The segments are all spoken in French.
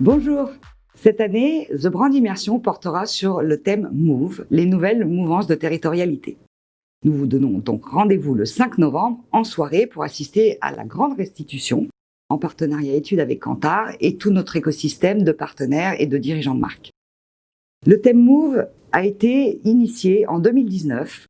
Bonjour! Cette année, The Brand Immersion portera sur le thème Move, les nouvelles mouvances de territorialité. Nous vous donnons donc rendez-vous le 5 novembre en soirée pour assister à la grande restitution en partenariat études avec Kantar et tout notre écosystème de partenaires et de dirigeants de marque. Le thème Move a été initié en 2019,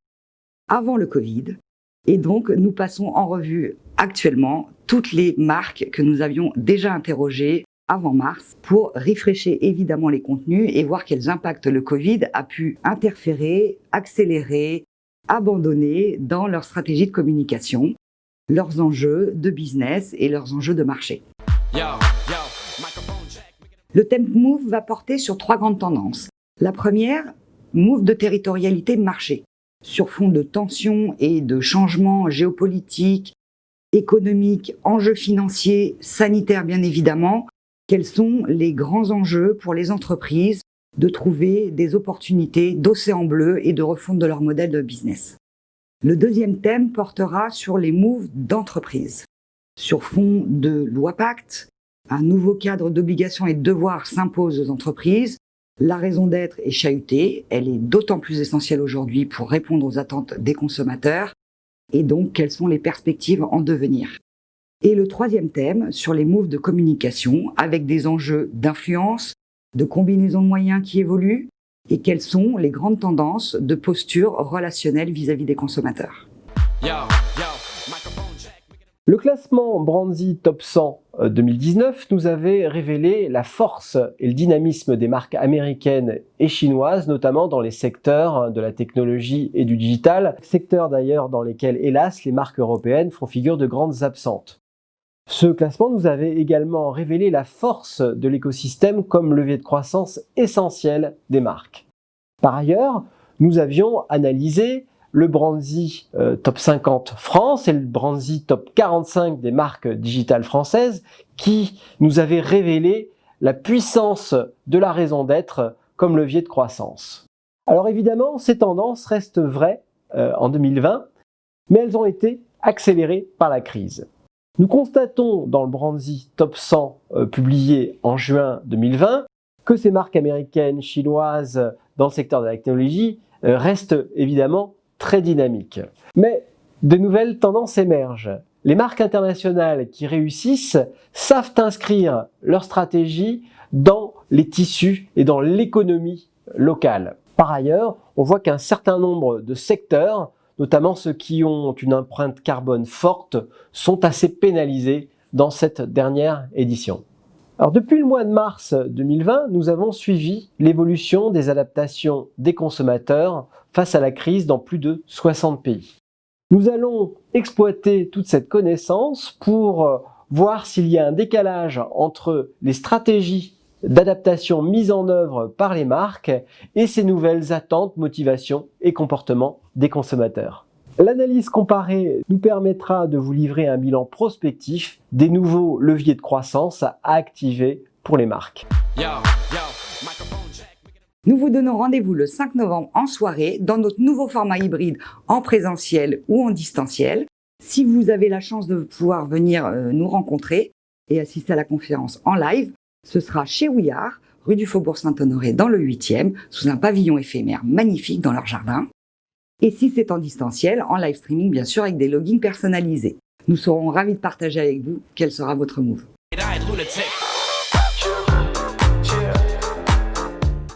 avant le Covid, et donc nous passons en revue actuellement toutes les marques que nous avions déjà interrogées avant mars pour refresher évidemment les contenus et voir quels impacts le Covid a pu interférer, accélérer, abandonner dans leur stratégie de communication, leurs enjeux de business et leurs enjeux de marché. Le thème Move va porter sur 3 grandes tendances. La première, Move de territorialité marché, sur fond de tensions et de changements géopolitiques, économiques, enjeux financiers, sanitaires bien évidemment. Quels sont les grands enjeux pour les entreprises de trouver des opportunités d'océan bleu et de refonte de leur modèle de business. Le deuxième thème portera sur les moves d'entreprise. Sur fond de loi Pacte, un nouveau cadre d'obligations et de devoirs s'impose aux entreprises. La raison d'être est chahutée, elle est d'autant plus essentielle aujourd'hui pour répondre aux attentes des consommateurs. Et donc, quelles sont les perspectives en devenir ? Et le troisième thème, sur les moves de communication, avec des enjeux d'influence, de combinaison de moyens qui évoluent, et quelles sont les grandes tendances de posture relationnelle vis-à-vis des consommateurs. Le classement Brandy Top 100 2019 nous avait révélé la force et le dynamisme des marques américaines et chinoises, notamment dans les secteurs de la technologie et du digital, secteurs d'ailleurs dans lesquels, hélas, les marques européennes font figure de grandes absentes. Ce classement nous avait également révélé la force de l'écosystème comme levier de croissance essentiel des marques. Par ailleurs, nous avions analysé le Brandy Top 50 France et le Brandy Top 45 des marques digitales françaises qui nous avaient révélé la puissance de la raison d'être comme levier de croissance. Alors évidemment, ces tendances restent vraies en 2020, mais elles ont été accélérées par la crise. Nous constatons dans le Brandy Top 100 publié en juin 2020 que ces marques américaines, chinoises dans le secteur de la technologie restent évidemment très dynamiques. Mais de nouvelles tendances émergent. Les marques internationales qui réussissent savent inscrire leur stratégie dans les tissus et dans l'économie locale. Par ailleurs, on voit qu'un certain nombre de secteurs, notamment ceux qui ont une empreinte carbone forte, sont assez pénalisés dans cette dernière édition. Alors depuis le mois de mars 2020, nous avons suivi l'évolution des adaptations des consommateurs face à la crise dans plus de 60 pays. Nous allons exploiter toute cette connaissance pour voir s'il y a un décalage entre les stratégies d'adaptation mises en œuvre par les marques et ces nouvelles attentes, motivations et comportements des consommateurs. L'analyse comparée nous permettra de vous livrer un bilan prospectif des nouveaux leviers de croissance à activer pour les marques. Nous vous donnons rendez-vous le 5 novembre en soirée dans notre nouveau format hybride en présentiel ou en distanciel. Si vous avez la chance de pouvoir venir nous rencontrer et assister à la conférence en live, ce sera chez Ouillard, rue du Faubourg Saint-Honoré dans le 8e, sous un pavillon éphémère magnifique dans leur jardin. Et si c'est en distanciel, en live streaming bien sûr avec des logins personnalisés. Nous serons ravis de partager avec vous quel sera votre move.